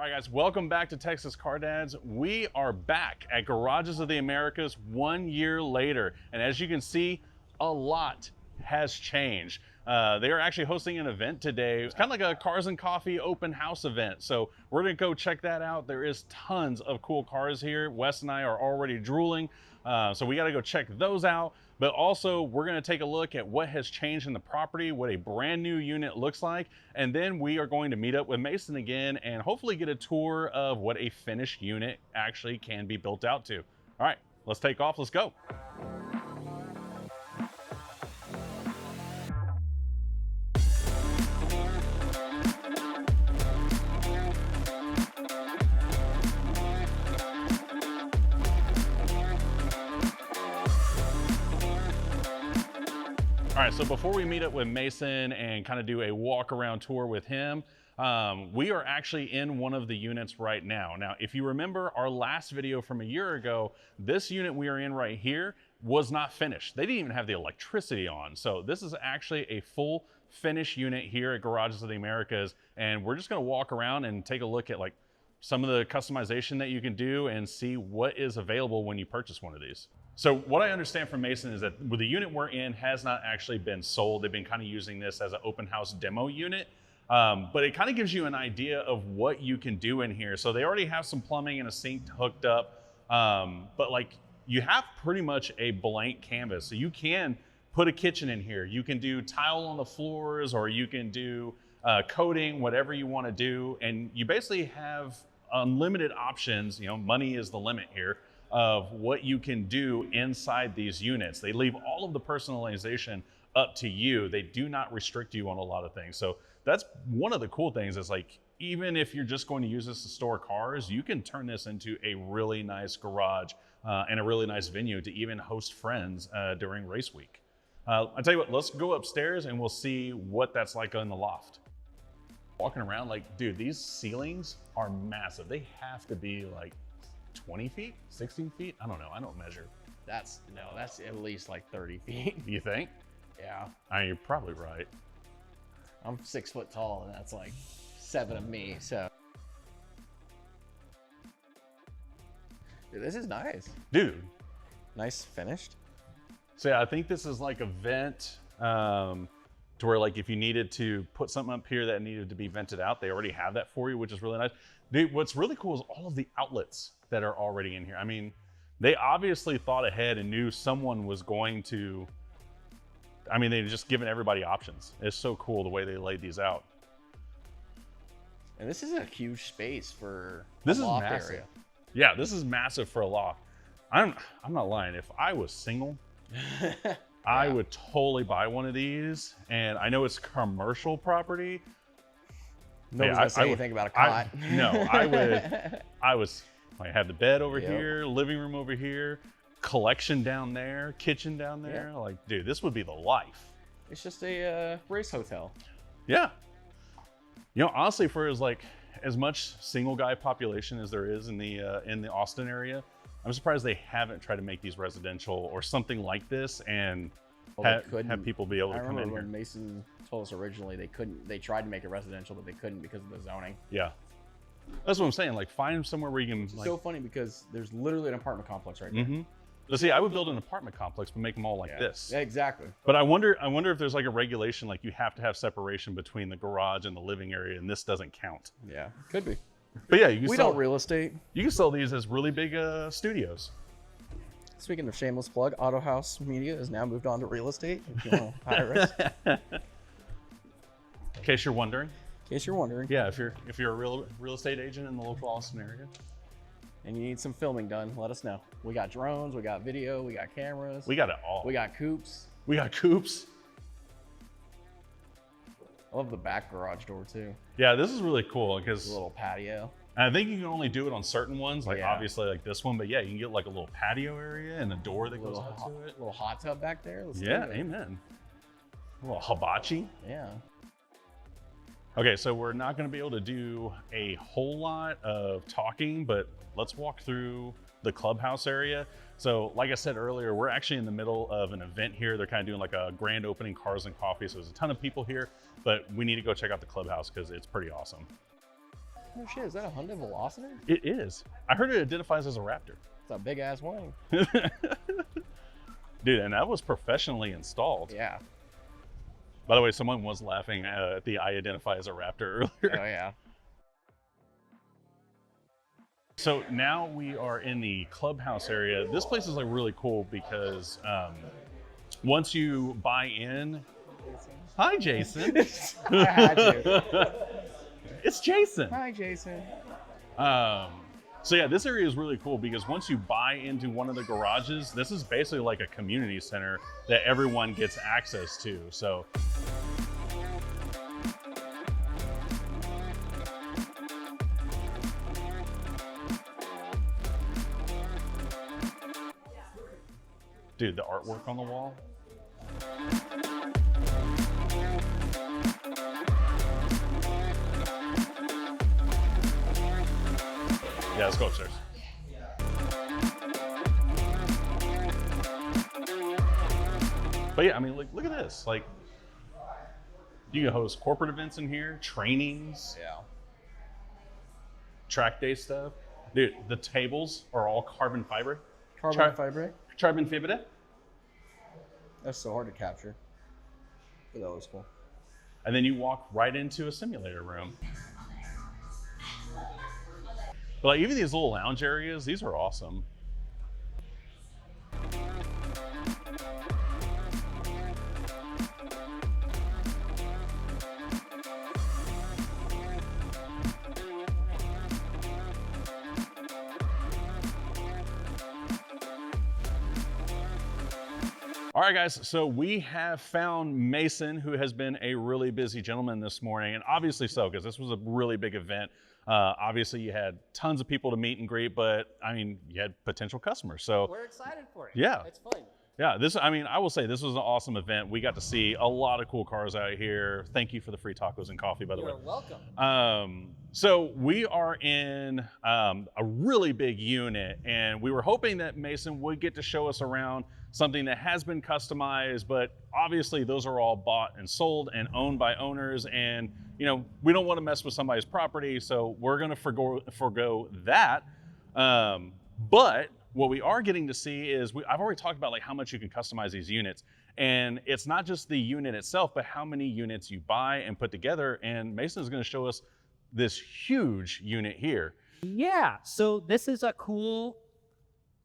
All right, guys, welcome back to Texas Car Dads. We are back at Garages of the Americas 1 year later. And as you can see, a lot has changed. They are actually hosting an event today. It's kind of like a Cars and Coffee open house event. So we're gonna go check that out. There is tons of cool cars here. Wes and I are already drooling. So we gotta go check those out. But also we're gonna take a look at what has changed in the property, what a brand new unit looks like. And then we are going to meet up with Mason again and hopefully get a tour of what a finished unit actually can be built out to. All right, let's take off, let's go. All right, so before we meet up with Mason and kind of do a walk around tour with him, we are actually in one of the units right now. Now, if you remember our last video from a year ago, this unit we are in right here was not finished. They didn't even have the electricity on. So this is actually a full finished unit here at Garages of the Americas. And we're just gonna walk around and take a look at like some of the customization that you can do and see what is available when you purchase one of these. So what I understand from Mason is that the unit we're in has not actually been sold. They've been kind of using this as an open house demo unit, but it kind of gives you an idea of what you can do in here. So they already have some plumbing and a sink hooked up, but like you have pretty much a blank canvas. So you can put a kitchen in here. You can do tile on the floors, or you can do coating, whatever you want to do. And you basically have unlimited options. You know, money is the limit here of what you can do inside these units. They leave all of the personalization up to you. They do not restrict you on a lot of things. So that's one of the cool things is like, even if you're just going to use this to store cars, you can turn this into a really nice garage and a really nice venue to even host friends during race week. I'll tell you what, let's go upstairs and we'll see what that's like in the loft. Walking around, like, dude, these ceilings are massive. They have to be like 20 feet, 16 feet? I don't know, I don't measure. That's at least like 30 feet. You think? Yeah. I mean, you're probably right. I'm 6 foot tall and that's like 7 of me, so. Dude, this is nice. Dude. Nice finished. So yeah, I think this is like a vent to where like if you needed to put something up here that needed to be vented out, they already have that for you, which is really nice. Dude, what's really cool is all of the outlets that are already in here. I mean, they obviously thought ahead and knew someone was going to, I mean, they've just given everybody options. It's so cool the way they laid these out. And this is a huge space for this a is loft massive. area. Yeah, this is massive for a loft. I'm not lying. If I was single, yeah. I would totally buy one of these. And I know it's commercial property. Nobody's gonna say anything about a cot. I have the bed over here, living room over here, collection down there, kitchen down there. Yeah. Like, dude, this would be the life. It's just a race hotel. Yeah. You know, honestly, for as much single guy population as there is in the Austin area, I'm surprised they haven't tried to make these residential or something like this and have people be able to come in here. I remember when Mason told us originally they tried to make it residential, but they couldn't because of the zoning. Yeah. That's what I'm saying. Like, find somewhere where you can. It's so funny because there's literally an apartment complex right there. Mm-hmm. But see, I would build an apartment complex, but make them all like this. Yeah, exactly. But I wonder if there's like a regulation, like you have to have separation between the garage and the living area, and this doesn't count. Yeah, could be. But yeah, we don't real estate. You can sell these as really big studios. Speaking of shameless plug, Auto House Media has now moved on to real estate. If you want to hire us. In case you're wondering. Yeah, if you're a real estate agent in the local Austin area, and you need some filming done, let us know. We got drones, we got video, we got cameras. We got it all. We got coops. I love the back garage door too. Yeah, this is really cool because a little patio. And I think you can only do it on certain ones, like obviously like this one, but yeah, you can get like a little patio area and a door that goes out to it. A little hot tub back there. Yeah, amen. A little hibachi. Yeah. Okay, so we're not going to be able to do a whole lot of talking, but let's walk through the clubhouse area. So like I said earlier, we're actually in the middle of an event here. They're kind of doing like a grand opening Cars and Coffee. So there's a ton of people here, but we need to go check out the clubhouse because it's pretty awesome. Oh shit, is that a Hyundai Velocity? It is. I heard it identifies as a Raptor. It's a big ass wing. Dude, and that was professionally installed. Yeah. By the way, someone was laughing at the I identify as a Raptor earlier. Oh yeah. So now we are in the clubhouse area. This place is like really cool because once you buy in, hi Jason. I had to. It's Jason. Hi Jason. So yeah, this area is really cool because once you buy into one of the garages, this is basically like a community center that everyone gets access to. So. Dude, the artwork on the wall. Yeah, let's go upstairs. But yeah, I mean, look at this. Like, you can host corporate events in here, trainings, Yeah. track day stuff. Dude, the tables are all carbon fiber. Carbon fiber. Carbon fiber. That's so hard to capture. But that was cool. And then you walk right into a simulator room. But like, even these little lounge areas, these are awesome. All right, guys, so we have found Mason, who has been a really busy gentleman this morning, and obviously so, because this was a really big event. Obviously, you had tons of people to meet and greet, but I mean, you had potential customers. So we're excited for it. Yeah. It's fun. Yeah, I mean, I will say this was an awesome event. We got to see a lot of cool cars out here. Thank you for the free tacos and coffee, by the way. You're welcome. So we are in a really big unit, and we were hoping that Mason would get to show us around something that has been customized, but obviously those are all bought and sold and owned by owners, and you know, we don't want to mess with somebody's property, so we're going to forgo that. But what we are getting to see is, I've already talked about like how much you can customize these units, and it's not just the unit itself, but how many units you buy and put together. And Mason is going to show us this huge unit here. Yeah, so this is a cool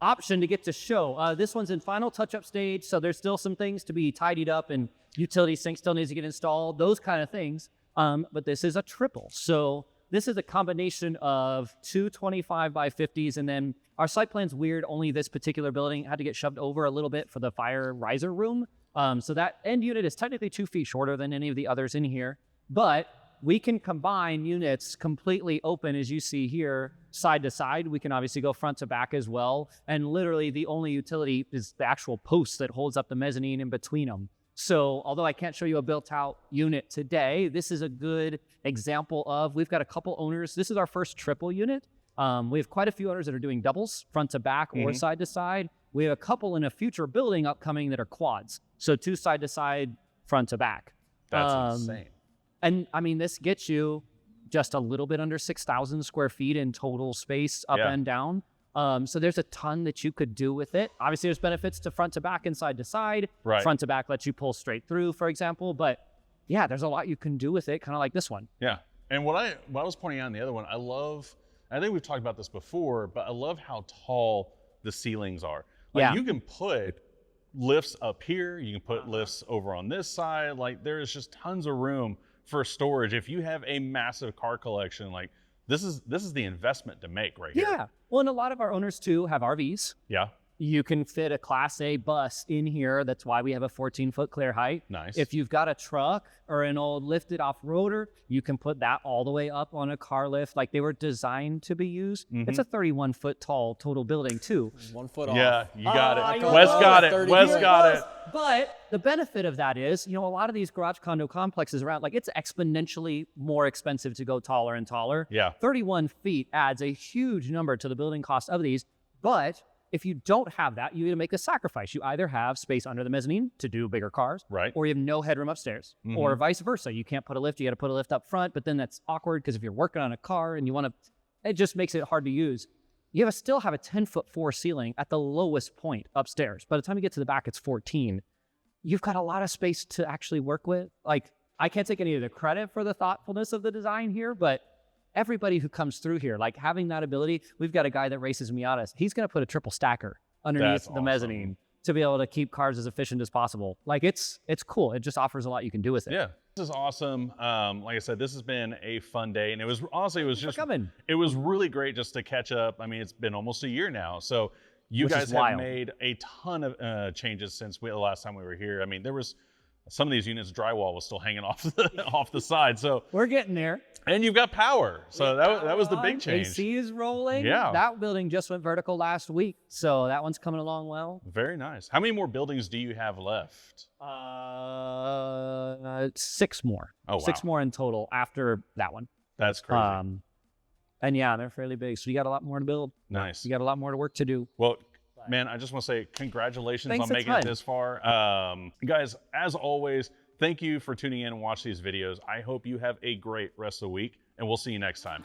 option to get to show. This one's in final touch-up stage, so there's still some things to be tidied up, and utility sink still needs to get installed, those kind of things. But this is a triple. So this is a combination of two 25 by 50s, and then our site plan's weird. Only this particular building had to get shoved over a little bit for the fire riser room. So that end unit is technically 2 feet shorter than any of the others in here, but we can combine units completely open, as you see here, side to side. We can obviously go front to back as well. And literally the only utility is the actual post that holds up the mezzanine in between them. So although I can't show you a built out unit today, this is a good example of, we've got a couple owners. This is our first triple unit. We have quite a few owners that are doing doubles, front to back or side to side. We have a couple in a future building upcoming that are quads. So 2 side to side, front to back. That's insane. And I mean, this gets you just a little bit under 6,000 square feet in total space up and down. So there's a ton that you could do with it. Obviously, there's benefits to front to back and side to side. Right. Front to back lets you pull straight through, for example. But yeah, there's a lot you can do with it, kind of like this one. Yeah. And what I was pointing out in the other one, I think we've talked about this before, but I love how tall the ceilings are. Like, you can put lifts up here, you can put lifts over on this side. Like, there is just tons of room for storage. If you have a massive car collection, like this is the investment to make right here. Yeah. Well, and a lot of our owners too have RVs. Yeah. You can fit a Class A bus in here. That's why we have a 14-foot clear height. Nice. If you've got a truck or an old lifted off-roader, you can put that all the way up on a car lift. Like, they were designed to be used. It's a 31-foot tall total building too. 1 foot off. Yeah, you got it. know. Wes got it. Wes got it. But the benefit of that is, you know, a lot of these garage condo complexes around, like, it's exponentially more expensive to go taller and taller. Yeah. 31 feet adds a huge number to the building cost of these, but if you don't have that, you need to make a sacrifice. You either have space under the mezzanine to do bigger cars, Right. or you have no headroom upstairs, or vice versa. You can't put a lift. You got to put a lift up front, but then that's awkward because if you're working on a car and you want to, it just makes it hard to use. You still have a 10-foot floor ceiling at the lowest point upstairs. By the time you get to the back, it's 14. You've got a lot of space to actually work with. Like, I can't take any of the credit for the thoughtfulness of the design here, but everybody who comes through here, like having that ability, we've got a guy that races Miatas. He's going to put a triple stacker underneath the mezzanine to be able to keep cars as efficient as possible. Like it's cool. It just offers a lot you can do with it. Yeah, this is awesome. Like I said, this has been a fun day, and it was honestly, it was really great just to catch up. I mean, it's been almost a year now, so you guys have made a ton of changes since the last time we were here. I mean, there was some of these units, drywall was still hanging off the side. So we're getting there. And you've got power. So that was the big change. AC is rolling. Yeah. That building just went vertical last week. So that one's coming along well. Very nice. How many more buildings do you have left? 6 more. Oh, wow. 6 more in total after that one. That's crazy. And yeah, they're fairly big. So you got a lot more to build. Nice. You got a lot more to work to do. Well, man, I just want to say congratulations Thanks on making it this far. Guys, as always, thank you for tuning in and watching these videos. I hope you have a great rest of the week, and we'll see you next time.